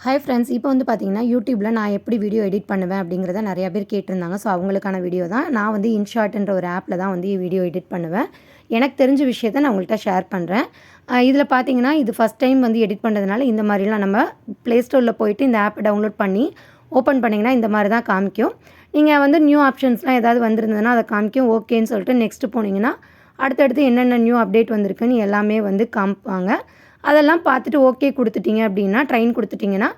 Hi friends, இப்போ வந்து பார்த்தீங்கன்னா யூடியூப்பில் நான் எப்படி வீடியோ எடிட் பண்ணுவேன் அப்படிங்கிறத நிறையா பேர் கேட்டிருந்தாங்க. ஸோ அவங்களுக்கான வீடியோ தான். நான் வந்து இன்ஷார்ட்ன்ற ஒரு ஆப்பில் தான் வந்து வீடியோ எடிட் பண்ணுவேன். எனக்கு தெரிஞ்ச விஷயத்த நான் உங்கள்கிட்ட ஷேர் பண்ணுறேன். இதில் பார்த்தீங்கன்னா இது ஃபஸ்ட் டைம் வந்து எடிட் பண்ணுறதுனால இந்த மாதிரிலாம் நம்ம ப்ளே ஸ்டோரில் போயிட்டு இந்த ஆப்பை டவுன்லோட் பண்ணி ஓப்பன் பண்ணிங்கன்னா இந்த மாதிரி தான் காமிக்கும். நீங்கள் வந்து நியூ ஆப்ஷன்ஸ்லாம் ஏதாவது வந்திருந்ததுன்னா அதை காமிக்கும். ஓகேன்னு சொல்லிட்டு நெக்ஸ்ட்டு போனீங்கன்னா அடுத்தடுத்து என்னென்ன நியூ அப்டேட் வந்திருக்குன்னு எல்லாமே வந்து காமிப்பாங்க. அதெல்லாம் பார்த்துட்டு ஓகே கொடுத்துட்டீங்க அப்படின்னா, ட்ரைன் கொடுத்துட்டிங்கன்னா,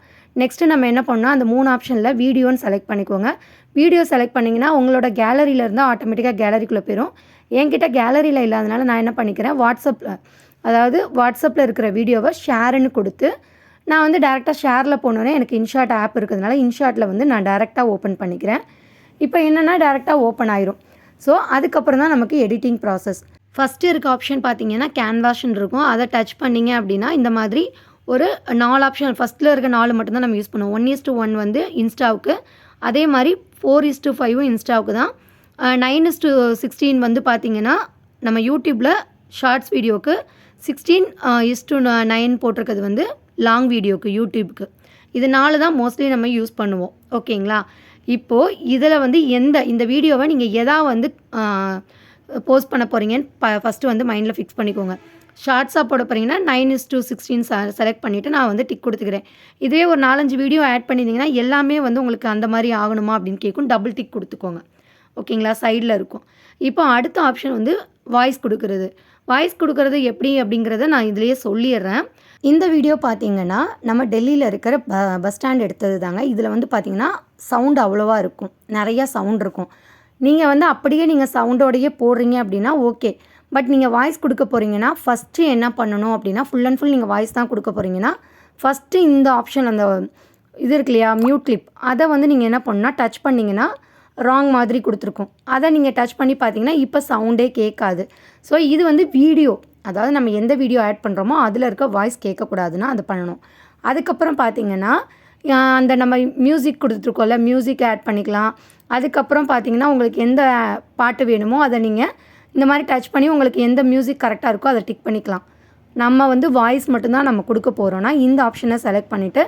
நெக்ஸ்ட்டு நம்ம என்ன பண்ணோம், அந்த 3 ஆப்ஷனில் வீடியோன்னு செலக்ட் பண்ணிக்கோங்க. வீடியோ செலக்ட் பண்ணிங்கன்னா உங்களோட கேலரியில் இருந்தால் ஆட்டோமேட்டிக்காக கேலரிக்குள்ளே போயிடும். என்கிட்ட கேலரியில் இல்லாதனால நான் என்ன பண்ணிக்கிறேன், வாட்ஸ்அப்பில் இருக்கிற வீடியோவை ஷேருன்னு கொடுத்து, நான் வந்து டேரெக்டாக ஷேரில் போனோன்னே எனக்கு இன்ஷாட் ஆப் இருக்கிறதுனால இன்ஷாட்டில் வந்து நான் டேரெக்டாக ஓப்பன் பண்ணிக்கிறேன். இப்போ என்னென்னா டேரெக்டாக ஓப்பன் ஆயிரும். ஸோ அதுக்கப்புறம் தான் நமக்கு எடிட்டிங் ப்ராசஸ். ஃபஸ்ட்டு இருக்க ஆப்ஷன் பார்த்தீங்கன்னா கேன்வாஷ்ன்னு இருக்கும். அதை டச் பண்ணிங்க அப்படின்னா இந்த மாதிரி ஒரு 4 ஆப்ஷன், ஃபஸ்ட்டில் இருக்க 4 மட்டும்தான் நம்ம யூஸ் பண்ணுவோம். 1:1 வந்து இன்ஸ்டாவுக்கு, அதே மாதிரி 4:5 இன்ஸ்டாவுக்கு தான். 9:16 வந்து பார்த்திங்கன்னா நம்ம யூடியூப்பில் ஷார்ட்ஸ் வீடியோவுக்கு, 16:9 போட்டிருக்கிறது வந்து லாங் வீடியோவுக்கு யூடியூபுக்கு. இது 4 தான் மோஸ்ட்லி நம்ம யூஸ் பண்ணுவோம். ஓகேங்களா? இப்போது இதில் வந்து இந்த வீடியோவை நீங்கள் வந்து போஸ்ட் பண்ண போகிறீங்கன்னு ஃபஸ்ட்டு வந்து மைண்டில் ஃபிக்ஸ் பண்ணிக்கோங்க. ஷார்ட்ஸாக போட போகிறீங்கன்னா 9:16 செலக்ட் பண்ணிவிட்டு நான் வந்து டிக் கொடுத்துக்கிறேன். இதுவே ஒரு 4-5 வீடியோ ஆட் பண்ணியிருந்தீங்கன்னா எல்லாமே வந்து உங்களுக்கு அந்த மாதிரி ஆகணுமா அப்படின்னு கேட்கும். டபுள் டிக் கொடுத்துக்கோங்க. ஓகேங்களா? சைடில் இருக்கும். இப்போ அடுத்த ஆப்ஷன் வந்து வாய்ஸ் கொடுக்குறது எப்படி அப்படிங்கிறத நான் இதிலேயே சொல்லிடுறேன். இந்த வீடியோ பார்த்தீங்கன்னா நம்ம டெல்லியில் இருக்கிற பஸ் ஸ்டாண்ட் எடுத்தது தாங்க. இதில் வந்து பார்த்திங்கன்னா சவுண்ட் அவ்வளோவா இருக்கும், நிறையா சவுண்ட் இருக்கும். நீங்கள் வந்து அப்படியே நீங்கள் சவுண்டோடையே போடுறீங்க அப்படின்னா ஓகே. பட் நீங்கள் வாய்ஸ் கொடுக்க போகிறீங்கன்னா ஃபஸ்ட்டு என்ன பண்ணணும் அப்படின்னா, ஃபுல் அண்ட் ஃபுல் நீங்கள் வாய்ஸ் தான் கொடுக்க போகிறீங்கன்னா, ஃபஸ்ட்டு இந்த ஆப்ஷன் அந்த இது இருக்கு இல்லையா, மியூட் கிளிப், அதை வந்து நீங்கள் என்ன பண்ணணும்னா டச் பண்ணிங்கன்னா ராங் மாதிரி கொடுத்துருக்கும். அதை நீங்கள் டச் பண்ணி பார்த்தீங்கன்னா இப்போ சவுண்டே கேட்காது. ஸோ இது வந்து வீடியோ, அதாவது நம்ம எந்த வீடியோ ஆட் பண்ணுறோமோ அதில் இருக்க வாய்ஸ் கேட்கக்கூடாதுன்னா அது பண்ணணும். அதுக்கப்புறம் பார்த்தீங்கன்னா அந்த நம்ம மியூசிக் கொடுத்துருக்கோம்ல, மியூசிக் ஆட் பண்ணிக்கலாம். அதுக்கப்புறம் பார்த்தீங்கன்னா உங்களுக்கு எந்த பாட்டு வேணுமோ அதை நீங்கள் இந்த மாதிரி டச் பண்ணி உங்களுக்கு எந்த மியூசிக் கரெக்டாக இருக்கோ அதை டிக் பண்ணிக்கலாம். நம்ம வந்து வாய்ஸ் மட்டும்தான் நம்ம கொடுக்க போகிறோன்னா இந்த ஆப்ஷனை செலக்ட் பண்ணிவிட்டு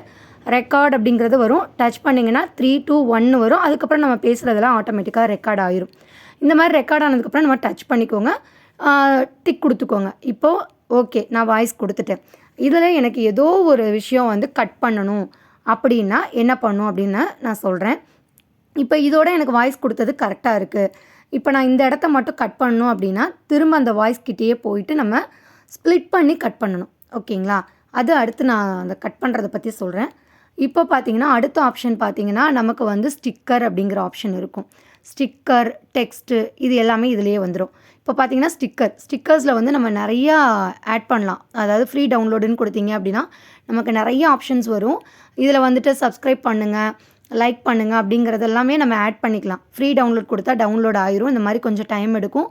ரெக்கார்ட் அப்படிங்கிறது வரும். டச் பண்ணிங்கன்னா 3, 2, 1 வரும். அதுக்கப்புறம் நம்ம பேசுகிறதெல்லாம் ஆட்டோமேட்டிக்காக ரெக்கார்ட் ஆயிரும். இந்த மாதிரி ரெக்கார்ட் ஆனதுக்கப்புறம் நம்ம டச் பண்ணிக்கோங்க, டிக் கொடுத்துக்கோங்க. இப்போது ஓகே, நான் வாய்ஸ் கொடுத்துட்டேன். இதில் எனக்கு ஏதோ ஒரு விஷயம் வந்து கட் பண்ணணும் அப்படின்னா என்ன பண்ணும் அப்படின்னு நான் சொல்கிறேன். இப்போ இதோட எனக்கு வாய்ஸ் கொடுத்தது கரெக்டாக இருக்குது. இப்போ நான் இந்த இடத்த மட்டும் கட் பண்ணணும் அப்படின்னா திரும்ப அந்த வாய்ஸ் கிட்டேயே போயிட்டு நம்ம ஸ்ப்ளிட் பண்ணி கட் பண்ணணும். ஓகேங்களா? அது அடுத்து நான் அந்த கட் பண்ணுறதை பற்றி சொல்கிறேன். இப்போ பார்த்தீங்கன்னா அடுத்த ஆப்ஷன் பார்த்தீங்கன்னா நமக்கு வந்து ஸ்டிக்கர் அப்படிங்கிற ஆப்ஷன் இருக்கும். ஸ்டிக்கர், டெக்ஸ்ட்டு, இது எல்லாமே இதிலேயே வந்துடும். இப்போ பார்த்தீங்கன்னா ஸ்டிக்கர்ஸில் வந்து நம்ம நிறையா ஆட் பண்ணலாம். அதாவது ஃப்ரீ டவுன்லோடுன்னு கொடுத்தீங்க அப்படின்னா நமக்கு நிறைய ஆப்ஷன்ஸ் வரும். இதில் வந்துட்டு சப்ஸ்கிரைப் பண்ணுங்கள், லைக் பண்ணுங்கள் அப்படிங்கிறது எல்லாமே நம்ம ஆட் பண்ணிக்கலாம். ஃப்ரீ டவுன்லோட் கொடுத்தா டவுன்லோட் ஆயிரும். இந்த மாதிரி கொஞ்சம் டைம் எடுக்கும்.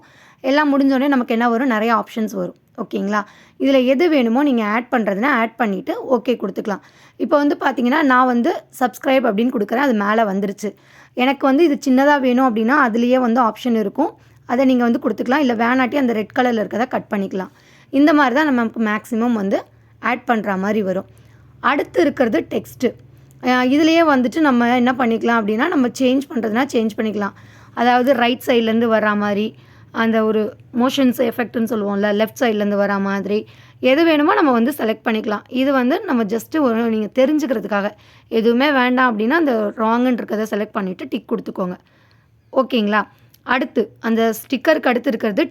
எல்லாம் முடிஞ்சோடனே நமக்கு என்ன வரும், நிறைய ஆப்ஷன்ஸ் வரும். ஓகேங்களா? இதில் எது வேணுமோ நீங்கள் ஆட் பண்ணுறதுனா ஆட் பண்ணிவிட்டு ஓகே கொடுத்துக்கலாம். இப்போ வந்து பார்த்தீங்கன்னா நான் வந்து சப்ஸ்கிரைப் அப்படின்னு கொடுக்குறேன், அது மேலே வந்துருச்சு. எனக்கு வந்து இது சின்னதாக வேணும் அப்படின்னா அதுலேயே வந்து ஆப்ஷன் இருக்கும், அதை நீங்கள் வந்து கொடுத்துக்கலாம். இல்லை வேணாட்டி அந்த ரெட் கலரில் இருக்கிறத கட் பண்ணிக்கலாம். இந்த மாதிரி தான் நமக்கு மேக்ஸிமம் வந்து ஆட் பண்ணுற மாதிரி வரும். அடுத்து இருக்கிறது டெக்ஸ்ட்டு. இதுலேயே வந்துட்டு நம்ம என்ன பண்ணிக்கலாம் அப்படின்னா நம்ம சேஞ்ச் பண்ணுறதுனா சேஞ்ச் பண்ணிக்கலாம். அதாவது ரைட் சைட்லேருந்து வரா மாதிரி, அந்த ஒரு மோஷன்ஸ் எஃபெக்ட்னு சொல்லுவோம்ல, லெஃப்ட் சைட்லேருந்து வரா மாதிரி எது வேணுமோ நம்ம வந்து செலக்ட் பண்ணிக்கலாம். இது வந்து நம்ம ஜஸ்ட்டு ஒரு நீங்கள் தெரிஞ்சுக்கிறதுக்காக. எதுவுமே வேண்டாம் அப்படின்னா அந்த ராங்குன்னு இருக்கிறத செலக்ட் பண்ணிவிட்டு டிக் கொடுத்துக்கோங்க. ஓகேங்களா? அடுத்து அந்த ஸ்டிக்கருக்கு அடுத்து இருக்கிறது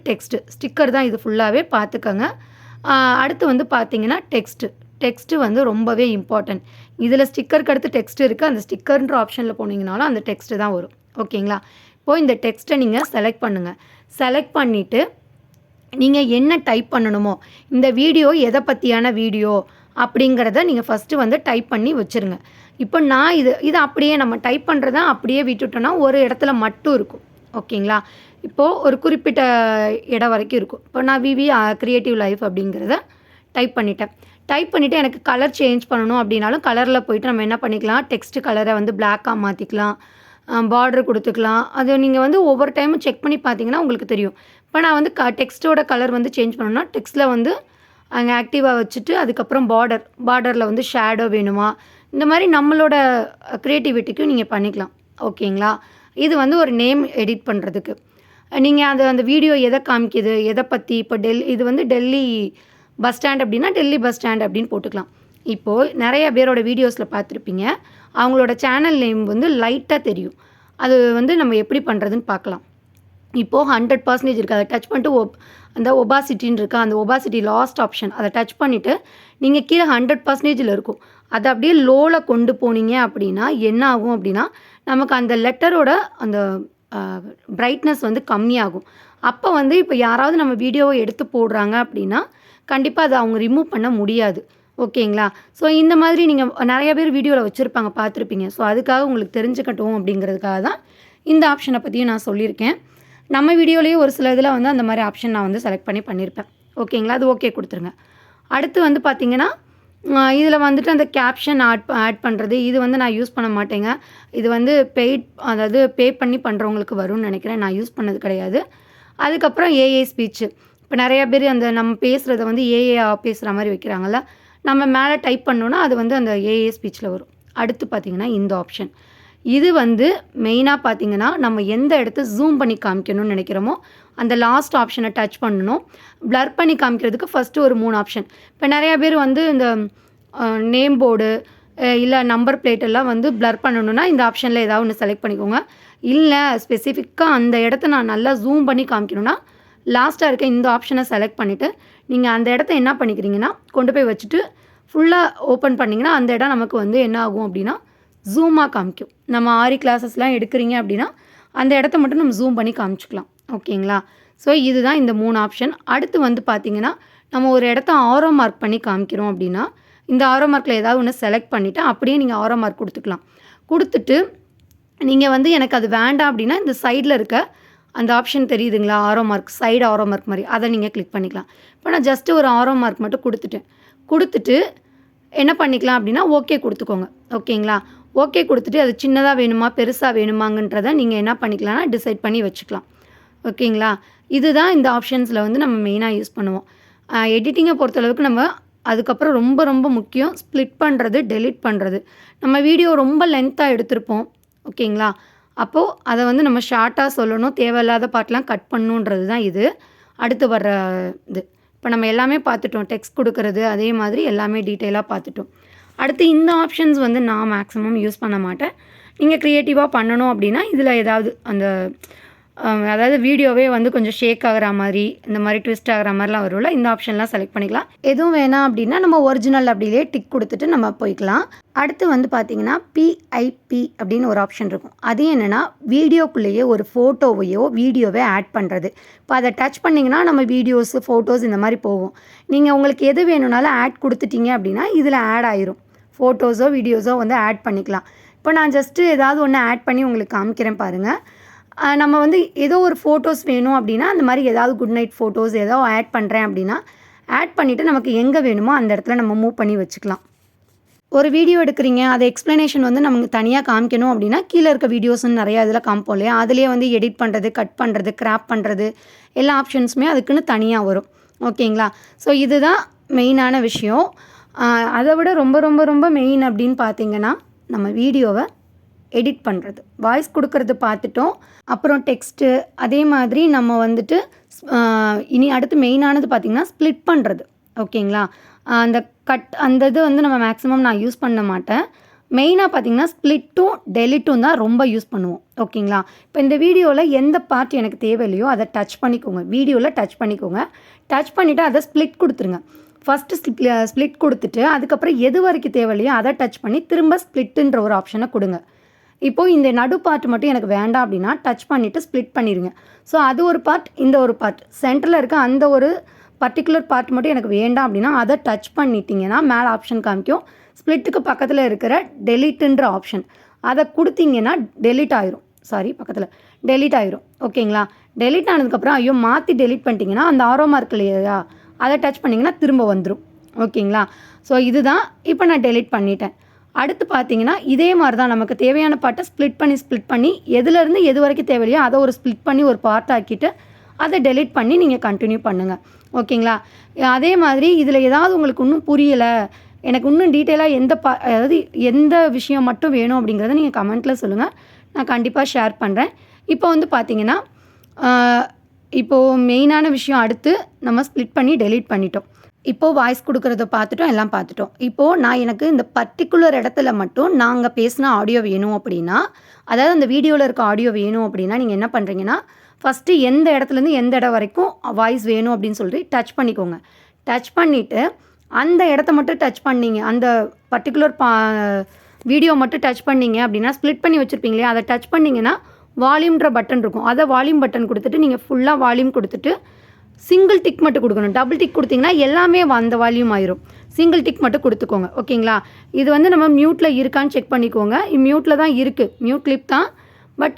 ஸ்டிக்கர் தான் இது ஃபுல்லாகவே பார்த்துக்கோங்க. அடுத்து வந்து பார்த்தீங்கன்னா டெக்ஸ்ட்டு வந்து ரொம்பவே இம்பார்ட்டன்ட். இதில் ஸ்டிக்கருக்கு அடுத்து டெக்ஸ்ட் இருக்குது. அந்த ஸ்டிக்கர்ன்ற ஆப்ஷனில் போனீங்கனாலும் அந்த டெக்ஸ்ட்டு தான் வரும். ஓகேங்களா? இப்போது இந்த டெக்ஸ்ட்டை நீங்கள் செலக்ட் பண்ணுங்கள். செலக்ட் பண்ணிவிட்டு நீங்கள் என்ன டைப் பண்ணணுமோ, இந்த வீடியோ எதை பற்றியான வீடியோ அப்படிங்கிறத நீங்கள் ஃபஸ்ட்டு வந்து டைப் பண்ணி வச்சுருங்க. இப்போ நான் இது அப்படியே நம்ம டைப் பண்ணுறத அப்படியே விட்டுட்டோன்னா ஒரு இடத்துல மட்டும் இருக்கும். ஓகேங்களா? இப்போது ஒரு குறிப்பிட்ட இடம் வரைக்கும் இருக்கும். இப்போ நான் விவி கிரியேட்டிவ் லைஃப் அப்படிங்கிறத டைப் பண்ணிவிட்டு எனக்கு கலர் சேஞ்ச் பண்ணணும் அப்படின்னாலும் கலரில் போய்ட்டு நம்ம என்ன பண்ணிக்கலாம், டெக்ஸ்ட்டு கலரை வந்து பிளாக்காக மாற்றிக்கலாம், பார்டர் கொடுத்துக்கலாம். அது நீங்கள் வந்து ஒவ்வொரு டைமும் செக் பண்ணி பார்த்தீங்கன்னா உங்களுக்கு தெரியும். இப்போ நான் வந்து டெக்ஸ்ட்டோட கலர் வந்து சேஞ்ச் பண்ணணும்னா டெக்ஸ்ட்டில் வந்து அங்கே ஆக்டிவாக வச்சுட்டு அதுக்கப்புறம் பார்டரில் வந்து ஷேடோ வேணுமா, இந்த மாதிரி நம்மளோட க்ரியேட்டிவிட்டிக்கும் நீங்கள் பண்ணிக்கலாம். ஓகேங்களா? இது வந்து ஒரு நேம் எடிட் பண்ணுறதுக்கு. நீங்கள் அந்த வீடியோ எதை காமிக்குது, எதை பற்றி, இப்போ இது வந்து டெல்லி பஸ் ஸ்டாண்ட் அப்படின்னா டெல்லி பஸ் ஸ்டாண்ட் அப்படின்னு போட்டுக்கலாம். இப்போது நிறைய பேரோட வீடியோஸில் பார்த்துருப்பீங்க, அவங்களோட சேனல் நேம் வந்து லைட்டாக தெரியும். அது வந்து நம்ம எப்படி பண்ணுறதுன்னு பார்க்கலாம். இப்போது 100% இருக்குது, அதை டச் பண்ணிட்டு அந்த ஒபாசிட்டின்னு இருக்கா, அந்த ஒபாசிட்டி லாஸ்ட் ஆப்ஷன் அதை டச் பண்ணிவிட்டு நீங்கள் கீழே 100%ல் இருக்கும், அதை அப்படியே லோவில் கொண்டு போனீங்க அப்படின்னா என்ன ஆகும் அப்படின்னா, நமக்கு அந்த லெட்டரோட அந்த பிரைட்னஸ் வந்து கம்மியாகும். அப்போ வந்து இப்போ யாராவது நம்ம வீடியோவை எடுத்து போடுறாங்க அப்படின்னா கண்டிப்பாக அதை அவங்க ரிமூவ் பண்ண முடியாது. ஓகேங்களா? ஸோ இந்த மாதிரி நீங்கள் நிறைய பேர் வீடியோவில் வச்சுருப்பாங்க, பார்த்துருப்பீங்க. ஸோ அதுக்காக உங்களுக்கு தெரிஞ்சுக்கட்டும் அப்படிங்கிறதுக்காக தான் இந்த ஆப்ஷனை பற்றியும் நான் சொல்லியிருக்கேன். நம்ம வீடியோலேயே ஒரு சில இதில் வந்து அந்த மாதிரி ஆப்ஷன் நான் வந்து செலக்ட் பண்ணியிருப்பேன். ஓகேங்களா? அது ஓகே கொடுத்துருங்க. அடுத்து வந்து பார்த்திங்கன்னா, இதில் வந்துட்டு அந்த கேப்ஷன் ஆட் பண்ணுறது, இது வந்து நான் யூஸ் பண்ண மாட்டேங்க. இது வந்து அதாவது பே பண்ணி பண்ணுறவங்களுக்கு வரும்னு நினைக்கிறேன். நான் யூஸ் பண்ணது கிடையாது. அதுக்கப்புறம் ஏஐ ஸ்பீச்சு. இப்போ நிறையா பேர் அந்த நம்ம பேசுகிறத வந்து ஏஐ பேசுகிற மாதிரி வைக்கிறாங்கல்ல, நம்ம மேலே டைப் பண்ணோன்னா அது வந்து அந்த ஏஐ ஸ்பீச்சில் வரும். அடுத்து பார்த்திங்கன்னா இந்த ஆப்ஷன், இது வந்து மெயினாக பார்த்திங்கன்னா நம்ம எந்த இடத்த ஜூம் பண்ணி காமிக்கணும்னு நினைக்கிறோமோ அந்த லாஸ்ட் ஆப்ஷனை டச் பண்ணணும். ப்ளர் பண்ணி காமிக்கிறதுக்கு ஃபஸ்ட்டு ஒரு 3 ஆப்ஷன். இப்போ நிறையா பேர் வந்து இந்த நேம் போர்டு இல்லை நம்பர் பிளேட் எல்லாம் வந்து ப்ளர் பண்ணணுன்னா இந்த ஆப்ஷனில் ஏதாவது ஒன்று செலக்ட் பண்ணிக்கோங்க. இல்லை ஸ்பெசிஃபிக்காக அந்த இடத்த நான் நல்லா ஜூம் பண்ணி காமிக்கணுன்னா லாஸ்ட்டாக இருக்க இந்த ஆப்ஷனை செலக்ட் பண்ணிவிட்டு நீங்கள் அந்த இடத்த என்ன பண்ணிக்கிறீங்கன்னா கொண்டு போய் வச்சுட்டு ஃபுல்லாக ஓப்பன் பண்ணிங்கன்னா அந்த இடம் நமக்கு வந்து என்ன ஆகும் அப்படின்னா ஜூமாக காமிக்கும். நம்ம ஆரி கிளாஸஸ்லாம் எடுக்கிறீங்க அப்படின்னா அந்த இடத்த மட்டும் நம்ம ஜூம் பண்ணி காமிச்சிக்கலாம். ஓகேங்களா? ஸோ இதுதான் இந்த 3 ஆப்ஷன். அடுத்து வந்து பார்த்திங்கன்னா, நம்ம ஒரு இடத்த ஆரோ மார்க் பண்ணி காமிக்கிறோம் அப்படின்னா இந்த ஆரோ மார்க்கில் ஏதாவது ஒன்று செலக்ட் பண்ணிவிட்டு அப்படியே நீங்கள் ஆரோ மார்க் கொடுத்துக்கலாம். கொடுத்துட்டு நீங்கள் வந்து எனக்கு அது வேண்டாம் அப்படின்னா இந்த சைடில் இருக்க அந்த ஆப்ஷன் தெரியுதுங்களா, arrow mark, side arrow mark மாதிரி, அதை நீங்கள் கிளிக் பண்ணிக்கலாம். இப்போ நான் ஜஸ்ட்டு ஒரு ஆரோ மார்க் மட்டும் கொடுத்துட்டு என்ன பண்ணிக்கலாம் அப்படின்னா ஓகே கொடுத்துக்கோங்க. ஓகேங்களா? ஓகே கொடுத்துட்டு அது சின்னதாக வேணுமா பெருசாக வேணுமாங்கன்றதை நீங்கள் என்ன பண்ணிக்கலாம்னா டிசைட் பண்ணி வச்சுக்கலாம். ஓகேங்களா? இதுதான் இந்த ஆப்ஷன்ஸில் வந்து நம்ம மெயினாக யூஸ் பண்ணுவோம். எடிட்டிங்கை பொறுத்தளவுக்கு நம்ம அதுக்கப்புறம் ரொம்ப ரொம்ப முக்கியம் ஸ்ப்ளிட் பண்ணுறது, டெலிட் பண்ணுறது. நம்ம வீடியோ ரொம்ப லென்த்தாக எடுத்திருப்போம். ஓகேங்களா? அப்போது அதை வந்து நம்ம ஷார்ட்டாக சொல்லணும், தேவையில்லாத பாட்டெலாம் கட் பண்ணணுன்றது தான் இது அடுத்து வர்ற இது. இப்போ நம்ம எல்லாமே பார்த்துட்டோம், டெக்ஸ்ட் கொடுக்கறது அதே மாதிரி எல்லாமே டீட்டெயிலாக பார்த்துட்டோம். அடுத்து இந்த ஆப்ஷன்ஸ் வந்து நான் மேக்ஸிமம் யூஸ் பண்ண மாட்டேன். நீங்கள் க்ரியேட்டிவாக பண்ணணும் அப்படின்னா இதில் ஏதாவது அந்த அதாவது வீடியோவே வந்து கொஞ்சம் ஷேக் ஆகிற மாதிரி இந்த மாதிரி ட்விஸ்ட் ஆகிற மாதிரிலாம் வரும்ல, இந்த ஆப்ஷன்லாம் செலக்ட் பண்ணிக்கலாம். எதுவும் வேணாம் அப்படின்னா நம்ம ஒரிஜினல் அப்படியே டிக் கொடுத்துட்டு நம்ம போய்க்கலாம். அடுத்து வந்து பார்த்திங்கன்னா பிஐபி அப்படின்னு ஒரு ஆப்ஷன் இருக்கும். அது என்னென்னா வீடியோக்குள்ளேயே ஒரு ஃபோட்டோவையோ வீடியோவே ஆட் பண்ணுறது. இப்போ அதை டச் பண்ணிங்கன்னா நம்ம வீடியோஸு ஃபோட்டோஸ் இந்த மாதிரி போகும். நீங்கள் உங்களுக்கு எது வேணும்னாலும் ஆட் கொடுத்துட்டீங்க அப்படின்னா இதில் ஆட் ஆயிரும். ஃபோட்டோஸோ வீடியோஸோ வந்து ஆட் பண்ணிக்கலாம். இப்போ நான் ஜஸ்ட்டு ஏதாவது ஒன்று ஆட் பண்ணி உங்களுக்கு காமிக்கிறேன் பாருங்கள். நம்ம வந்து ஏதோ ஒரு ஃபோட்டோஸ் வேணும் அப்படின்னா அந்த மாதிரி ஏதாவது குட் நைட் ஃபோட்டோஸ் ஏதோ ஆட் பண்ணுறேன் அப்படின்னா ஆட் பண்ணிவிட்டு நமக்கு எங்கே வேணுமோ அந்த இடத்துல நம்ம மூவ் பண்ணி வச்சுக்கலாம். ஒரு வீடியோ எடுக்கிறீங்க, அது எக்ஸ்ப்ளனேஷன் வந்து நமக்கு தனியாக காமிக்கணும் அப்படின்னா கீழே இருக்க வீடியோஸ்ன்னு நிறையா இதில் காமிப்போம் இல்லையா, அதுலேயே வந்து எடிட் பண்ணுறது, கட் பண்ணுறது, கிராப் பண்ணுறது எல்லா ஆப்ஷன்ஸுமே அதுக்குன்னு தனியாக வரும். ஓகேங்களா? ஸோ இதுதான் மெயினான விஷயம். அதை விட ரொம்ப ரொம்ப ரொம்ப மெயின் அப்படின்னு பார்த்திங்கன்னா நம்ம வீடியோவை எடிட் பண்ணுறது, வாய்ஸ் கொடுக்கறது பார்த்துட்டோம். அப்புறம் டெக்ஸ்ட்டு அதே மாதிரி நம்ம வந்துட்டு இனி அடுத்து மெயினானது பார்த்திங்கன்னா ஸ்ப்ளிட் பண்ணுறது. ஓகேங்களா? அந்த இது வந்து நம்ம மேக்ஸிமம் நான் யூஸ் பண்ண மாட்டேன். மெயினாக பார்த்திங்கன்னா ஸ்ப்ளிட்டும் டெலிட்டும் தான் ரொம்ப யூஸ் பண்ணுவோம். ஓகேங்களா? இப்போ இந்த வீடியோவில் எந்த பார்ட் எனக்கு தேவையில்லையோ அதை டச் பண்ணிக்கோங்க, வீடியோவில் டச் பண்ணிக்கோங்க. டச் பண்ணிவிட்டு அதை ஸ்ப்ளிட் கொடுத்துருங்க. ஃபஸ்ட்டு ஸ்ப்ளிட் கொடுத்துட்டு அதுக்கப்புறம் எது வரைக்கும் தேவையில்லையோ அதை டச் பண்ணி திரும்ப ஸ்ப்ளிட்டுன்ற ஒரு ஆப்ஷனை கொடுங்க. இப்போது இந்த நடு பார்ட் மட்டும் எனக்கு வேண்டாம் அப்படின்னா டச் பண்ணிவிட்டு ஸ்ப்ளிட் பண்ணிடுங்க. ஸோ அது ஒரு பார்ட், இந்த ஒரு பார்ட், சென்டரில் இருக்க அந்த ஒரு பர்டிகுலர் பார்ட் மட்டும் எனக்கு வேண்டாம் அப்படின்னா அதை டச் பண்ணிட்டீங்கன்னா மேலே ஆப்ஷன் காமிக்கும். ஸ்ப்ளிட்டுக்கு பக்கத்தில் இருக்கிற டெலிட்டுன்ற ஆப்ஷன் அதை கொடுத்தீங்கன்னா டெலிட் ஆயிரும். டெலிட் ஆயிரும். ஓகேங்களா? டெலிட் ஆனதுக்கப்புறம் ஐயோ மாற்றி டெலிட் பண்ணிட்டீங்கன்னா அந்த ஆரோ மார்க் இல்லையா அதை டச் பண்ணிங்கன்னா திரும்ப வந்துடும். ஓகேங்களா? ஸோ இதுதான் இப்போ நான் டெலிட் பண்ணிட்டேன். அடுத்து பார்த்தீங்கன்னா இதே மாதிரி தான் நமக்கு தேவையான பார்ட்டை ஸ்ப்ளிட் பண்ணி எதுலேருந்து எது வரைக்கும் தேவையில்லையோ அதை ஒரு ஸ்ப்ளிட் பண்ணி ஒரு பார்ட் ஆக்கிட்டு அதை டெலிட் பண்ணி நீங்கள் கண்டினியூ பண்ணுங்கள். ஓகேங்களா? அதே மாதிரி இதில் ஏதாவது உங்களுக்கு இன்னும் புரியலை, எனக்கு இன்னும் டீட்டெயிலாக அதாவது எந்த விஷயம் மட்டும் வேணும் அப்படிங்கிறத நீங்கள் கமெண்ட்டில் சொல்லுங்கள், நான் கண்டிப்பாக ஷேர் பண்ணுறேன். இப்போ வந்து பார்த்தீங்கன்னா இப்போது மெயினான விஷயம் அடுத்து நம்ம ஸ்ப்ளிட் பண்ணி டெலீட் பண்ணிட்டோம். இப்போது வாய்ஸ் கொடுக்குறத பார்த்துட்டோம், எல்லாம் பார்த்துட்டோம். இப்போது எனக்கு இந்த பர்டிகுலர் இடத்துல மட்டும் நாங்கள் பேசின ஆடியோ வேணும் அப்படின்னா, அதாவது அந்த வீடியோவில் இருக்க ஆடியோ வேணும் அப்படின்னா நீங்கள் என்ன பண்ணுறீங்கன்னா, ஃபஸ்ட்டு எந்த இடத்துலேருந்து எந்த இடம் வரைக்கும் வாய்ஸ் வேணும் அப்படின்னு சொல்லி டச் பண்ணிக்கோங்க. டச் பண்ணிவிட்டு அந்த இடத்த மட்டும் டச் பண்ணிங்க, அந்த பர்டிகுலர் வீடியோ மட்டும் டச் பண்ணிங்க அப்படின்னா ஸ்ப்ளிட் பண்ணி வச்சுருப்பீங்களே, அதை டச் பண்ணிங்கன்னா வால்யூம்ன்ற பட்டன் இருக்கும். அதை வால்யூம் பட்டன் கொடுத்துட்டு நீங்கள் ஃபுல்லாக வால்யூம் கொடுத்துட்டு சிங்கிள் டிக் மட்டும் கொடுக்கணும். டபுள் டிக் கொடுத்தீங்கன்னா எல்லாமே அந்த வால்யூம் ஆயிரும். சிங்கிள் டிக் மட்டும் கொடுத்துக்கோங்க. ஓகேங்களா? இது வந்து நம்ம மியூட்டில் இருக்கான்னு செக் பண்ணிக்கோங்க. மியூட்டில் தான் இருக்குது, மியூட் கிளிப் தான். பட்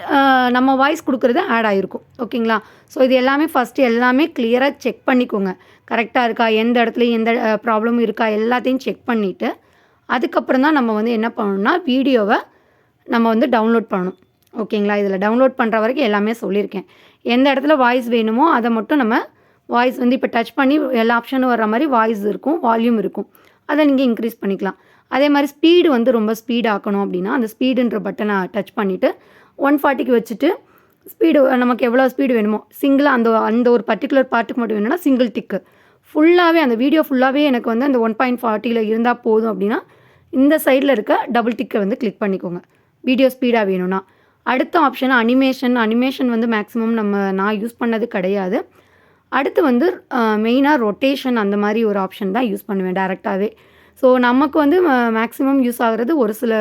நம்ம வாய்ஸ் கொடுக்குறது ஆட் ஆகிருக்கும். ஓகேங்களா? ஸோ இது எல்லாமே ஃபஸ்ட்டு எல்லாமே கிளியராக செக் பண்ணிக்கோங்க. கரெக்டாக இருக்கா, எந்த இடத்துலையும் எந்த ப்ராப்ளமும் இருக்கா, எல்லாத்தையும் செக் பண்ணிவிட்டு அதுக்கப்புறம் தான் நம்ம வந்து என்ன பண்ணணும்னா வீடியோவை நம்ம வந்து டவுன்லோட் பண்ணணும். ஓகேங்களா? இதில் டவுன்லோட் பண்ணுற வரைக்கும் எல்லாமே சொல்லியிருக்கேன். எந்த இடத்துல வாய்ஸ் வேணுமோ அதை மட்டும் நம்ம வாய்ஸ் வந்து இப்போ டச் பண்ணி எல்லா ஆப்ஷனும் வர்ற மாதிரி வாய்ஸ் இருக்கும், வால்யூம் இருக்கும். அதை நீங்கள் இன்க்ரீஸ் பண்ணிக்கலாம். அதே மாதிரி ஸ்பீடு வந்து ரொம்ப ஸ்பீட் ஆக்கணும் அப்படின்னா அந்த ஸ்பீடுன்ற பட்டனை டச் பண்ணிவிட்டு 140க்கு வச்சுட்டு ஸ்பீடு நமக்கு எவ்வளோ ஸ்பீடு வேணுமோ சிங்கிளாக அந்த ஒரு பர்டிகுலர் பார்ட்டுக்கு மட்டும் வேணும்னா சிங்கிள் டிக்கு ஃபுல்லாகவே அந்த வீடியோ ஃபுல்லாகவே எனக்கு வந்து அந்த 1.40 இருந்தால் போதும் அப்படின்னா இந்த சைடில் இருக்க டபுள் டிக்கை வந்து கிளிக் பண்ணிக்கோங்க. வீடியோ ஸ்பீடாக வேணும்னா அடுத்த ஆப்ஷன் அனிமேஷன் வந்து மேக்ஸிமம் நான் யூஸ் பண்ணது கிடையாது. அடுத்து வந்து மெயினாக ரொட்டேஷன் அந்த மாதிரி ஒரு ஆப்ஷன் தான் யூஸ் பண்ணுவேன் டேரெக்டாகவே. ஸோ நமக்கு வந்து மேக்ஸிமம் யூஸ் ஆகிறது ஒரு சில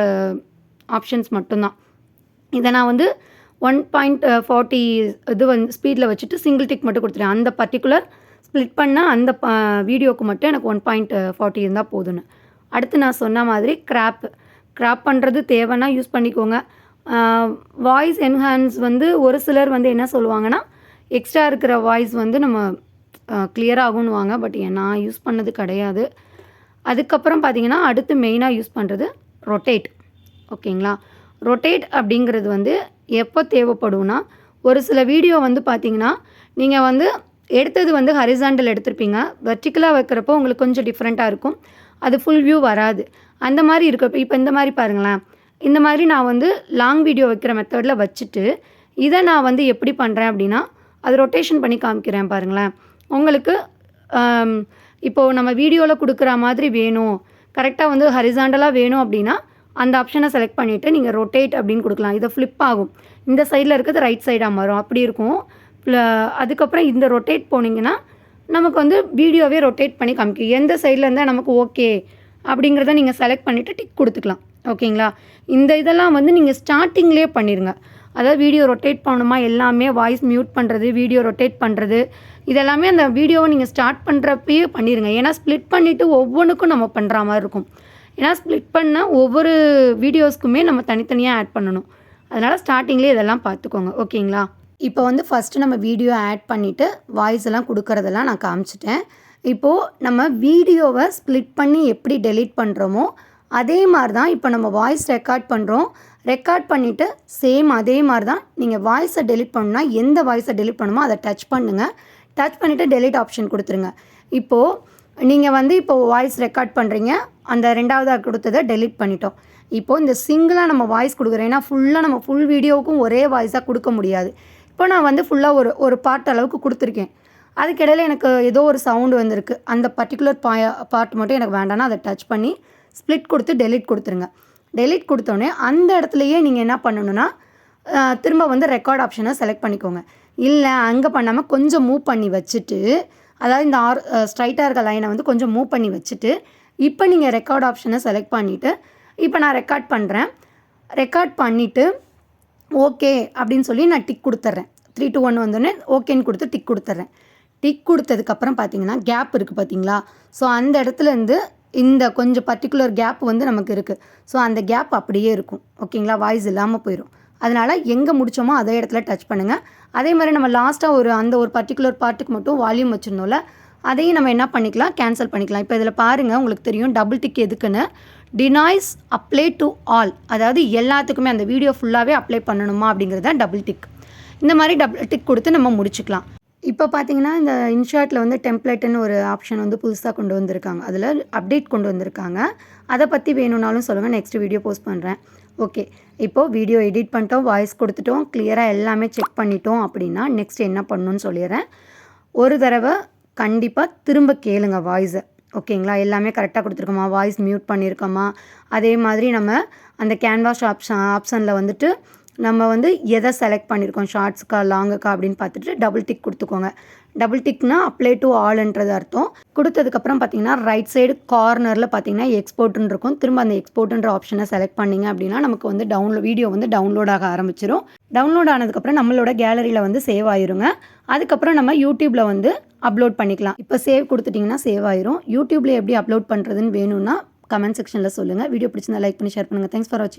ஆப்ஷன்ஸ் மட்டும்தான். இதை நான் வந்து 1.40 இது வந்து ஸ்பீடில் வச்சுட்டு சிங்கிள் டிக் மட்டும் கொடுத்துட்டேன். அந்த பர்டிகுலர் ஸ்ப்ளிட் பண்ண அந்த வீடியோவுக்கு மட்டும் எனக்கு 1.40 இருந்தால் போதுன்னு. அடுத்து நான் சொன்ன மாதிரி கிராப் பண்ணுறது தேவைன்னா யூஸ் பண்ணிக்கோங்க. வாய்ஸ் என்ஹான்ஸ் வந்து ஒரு சிலர் வந்து என்ன சொல்லுவாங்கன்னா எக்ஸ்ட்ரா இருக்கிற வாய்ஸ் வந்து நம்ம கிளியராக ஆகுன்னுவாங்க. பட் நான் யூஸ் பண்ணது கிடையாது. அதுக்கப்புறம் பார்த்திங்கன்னா அடுத்து மெயினாக யூஸ் பண்ணுறது ரொட்டேட். ஓகேங்களா? ரொட்டேட் அப்படிங்கிறது வந்து எப்போ தேவைப்படும்னா ஒரு சில வீடியோ வந்து பார்த்திங்கன்னா நீங்கள் வந்து எடுத்தது வந்து ஹரிசாண்டல் எடுத்திருப்பீங்க, வெர்டிக்கலாக வைக்கிறப்போ உங்களுக்கு கொஞ்சம் டிஃப்ரெண்ட்டாக இருக்கும், அது ஃபுல் வியூ வராது. அந்த மாதிரி இருக்கிறப்ப இப்போ இந்த மாதிரி பாருங்களேன், இந்த மாதிரி நான் வந்து லாங் வீடியோ வைக்கிற மெத்தடில் வச்சுட்டு இதை நான் வந்து எப்படி பண்ணுறேன் அப்படின்னா அது ரொட்டேஷன் பண்ணி காமிக்கிறேன் பாருங்களேன். உங்களுக்கு இப்போது நம்ம வீடியோவில் கொடுக்குற மாதிரி வேணும், கரெக்டாக வந்து ஹரிசாண்டலாக வேணும் அப்படின்னா அந்த ஆப்ஷனை செலக்ட் பண்ணிவிட்டு நீங்கள் ரொட்டேட் அப்படின்னு கொடுக்கலாம். இதை ஃப்ளிப் ஆகும், இந்த சைடில் இருக்கிறது ரைட் சைடாக மாறும், அப்படி இருக்கும். அதுக்கப்புறம் இந்த ரொட்டேட் போனீங்கன்னா நமக்கு வந்து வீடியோவே ரொட்டேட் பண்ணி காமிக்கும். எந்த சைடில் இருந்தால் நமக்கு ஓகே அப்படிங்கிறத நீங்கள் செலக்ட் பண்ணிவிட்டு டிக் கொடுத்துக்கலாம். ஓகேங்களா? இந்த இதெல்லாம் வந்து நீங்கள் ஸ்டார்டிங்லேயே பண்ணிடுங்க. அதாவது வீடியோ ரொட்டேட் பண்ணணுமா, எல்லாமே வாய்ஸ் மியூட் பண்ணுறது, வீடியோ ரொட்டேட் பண்ணுறது, இதெல்லாமே அந்த வீடியோவை நீங்கள் ஸ்டார்ட் பண்ணுறப்பயே பண்ணிடுங்க. ஏன்னா ஸ்ப்ளிட் பண்ணிவிட்டு ஒவ்வொன்றுக்கும் நம்ம பண்ணுற மாதிரி இருக்கும். ஏன்னா ஸ்ப்ளிட் பண்ண ஒவ்வொரு வீடியோஸ்க்குமே நம்ம தனித்தனியாக ஆட் பண்ணணும். அதனால் ஸ்டார்டிங்லேயே இதெல்லாம் பார்த்துக்கோங்க. ஓகேங்களா? இப்போ வந்து ஃபஸ்ட்டு நம்ம வீடியோ ஆட் பண்ணிவிட்டு வாய்ஸ் எல்லாம் கொடுக்குறதெல்லாம் நான் காமிச்சிட்டேன். இப்போது நம்ம வீடியோவை ஸ்ப்ளிட் பண்ணி எப்படி டெலீட் பண்ணுறோமோ அதே மாதிரி தான் இப்போ நம்ம வாய்ஸ் ரெக்கார்ட் பண்ணுறோம். ரெக்கார்ட் பண்ணிவிட்டு சேம் அதே மாதிரி தான் நீங்கள் வாய்ஸை டெலிட் பண்ணணும்னா எந்த வாய்ஸை டெலிட் பண்ணணுமோ அதை டச் பண்ணுங்கள். டச் பண்ணிவிட்டு டெலிட் ஆப்ஷன் கொடுத்துருங்க. இப்போது நீங்கள் வந்து இப்போது வாய்ஸ் ரெக்கார்ட் பண்ணுறீங்க, அந்த ரெண்டாவதாக கொடுத்ததை டெலிட் பண்ணிட்டோம். இப்போது இந்த சிங்கிளாக நம்ம வாய்ஸ் கொடுக்குறோம். ஏன்னா ஃபுல்லாக நம்ம ஃபுல் வீடியோவுக்கும் ஒரே வாய்ஸாக கொடுக்க முடியாது. இப்போ நான் வந்து ஃபுல்லாக ஒரு பார்ட் அளவுக்கு கொடுத்துருக்கேன். அதுக்கிடையில் எனக்கு ஏதோ ஒரு சவுண்டு வந்திருக்கு, அந்த பர்டிகுலர் பார்ட் மட்டும் எனக்கு வேண்டாம்னா அதை டச் பண்ணி ஸ்ப்ளிட் கொடுத்து டெலிட் கொடுத்துருங்க. டெலிட் கொடுத்தோடனே அந்த இடத்துலையே நீங்கள் என்ன பண்ணணுன்னா திரும்ப வந்து ரெக்கார்ட் ஆப்ஷனை செலக்ட் பண்ணிக்கோங்க. இல்லை அங்கே பண்ணாமல் கொஞ்சம் மூவ் பண்ணி வச்சுட்டு, அதாவது இந்த ஸ்ட்ரைட்டாக இருக்க லைனை வந்து கொஞ்சம் மூவ் பண்ணி வச்சுட்டு இப்போ நீங்கள் ரெக்கார்ட் ஆப்ஷனை செலக்ட் பண்ணிவிட்டு இப்போ நான் ரெக்கார்ட் பண்ணுறேன். ரெக்கார்ட் பண்ணிவிட்டு ஓகே அப்படின்னு சொல்லி நான் டிக் கொடுத்துட்றேன். 3 2 1 வந்தோடனே ஓகேன்னு கொடுத்து டிக் கொடுத்துட்றேன். டிக் கொடுத்ததுக்கப்புறம் பார்த்தீங்கன்னா கேப் இருக்குது பார்த்தீங்களா? ஸோ அந்த இடத்துலேருந்து இந்த கொஞ்சம் பர்டிகுலர் கேப் வந்து நமக்கு இருக்குது. ஸோ அந்த கேப் அப்படியே இருக்கும். ஓகேங்களா? வாய்ஸ் இல்லாமல் போயிடும். அதனால் எங்கே முடித்தோமோ அதே இடத்துல டச் பண்ணுங்கள். அதே மாதிரி நம்ம லாஸ்ட்டாக அந்த ஒரு பர்டிகுலர் பார்ட்டுக்கு மட்டும் வால்யூம் வச்சுருந்தோம்ல, அதையும் நம்ம என்ன பண்ணிக்கலாம், கேன்சல் பண்ணிக்கலாம். இப்போ இதில் பாருங்கள், உங்களுக்கு தெரியும் டபுள் டிக் எதுக்குன்னு. டினாய்ஸ் அப்ளை டு ஆல், அதாவது எல்லாத்துக்குமே அந்த வீடியோ ஃபுல்லாகவே அப்ளை பண்ணணுமா அப்படிங்கிறது தான் டபுள் டிக். இந்த மாதிரி டபுள் டிக் கொடுத்து நம்ம முடிச்சுக்கலாம். இப்போ பார்த்தீங்கன்னா, இந்த இன்ஷாட்டில வந்து டெம்ப்ளேட்டுன்னு ஒரு ஆப்ஷன் வந்து புதுசா கொண்டு வந்திருக்காங்க. அதில அப்டேட் கொண்டு வந்திருக்காங்க. அத பத்தி வேணும்னாலும் சொல்லுங்க. நெக்ஸ்ட் வீடியோ போஸ்ட் பண்றேன். ஓகே. இப்போ வீடியோ எடிட் பண்ணிட்டோம், வாய்ஸ் கொடுத்துட்டோம், கிளியரா எல்லாமே செக் பண்ணிட்டோம் அப்படின்னா, நெக்ஸ்ட் என்ன பண்ணணும்னு சொல்லிர்றேன். ஒரு தடவ கண்டிப்பா திரும்ப கேளுங்க வாய்ஸ. ஓகேங்களா? எல்லாமே கரெக்ட்டா குடுத்துருக்கோமா? Voice mute பண்ணியிருக்கோமா? அதே மாதிரி நம்ம அந்த கேன்வாஸ் ஆப்ஷன்ல வந்துட்டு நம்ம வந்து எதை செலக்ட் பண்ணியிருக்கோம் ஷார்ட்ஸ்க்கா, லாங்குக்கா அப்படின்னு பார்த்துட்டு டபுள் டிக் கொடுத்துக்கோங்க. டபுள் டிக்னா அப்ளை டு ஆல்ன்றது அர்த்தம். கொடுத்ததுக்கப்புறம் பார்த்தீங்கன்னா, ரைட் சைடு கார்னரில் பார்த்தீங்கன்னா எக்ஸ்போர்ட்ன்னு இருக்கும். திரும்ப அந்த எக்ஸ்போர்ட்ன்ற ஆப்ஷனை செலக்ட் பண்ணிங்க அப்படின்னா நமக்கு வந்து வீடியோ வந்து டவுன்லோட் ஆக ஆரம்பிச்சிரும். டவுன்லோட் ஆனதுக்கப்புறம் நம்மளோட கேலரியில் வந்து சேவ் ஆயிருங்க. அதுக்கப்புறம் நம்ம யூடியூப்பில் வந்து அப்லோட் பண்ணிக்கலாம். இப்போ சேவ் கொடுத்துட்டிங்கன்னா சேவ் ஆயிரும். யூடியூப்பில் எப்படி அப்லோட் பண்ணுறதுன்னு வேணும்னா கமெண்ட் செக்ஷனில் சொல்லுங்கள். வீடியோ பிடிச்சிருந்தா லைக் பண்ணி ஷேர் பண்ணுங்கள். தேங்க்ஸ் ஃபார் வாட்சிங்.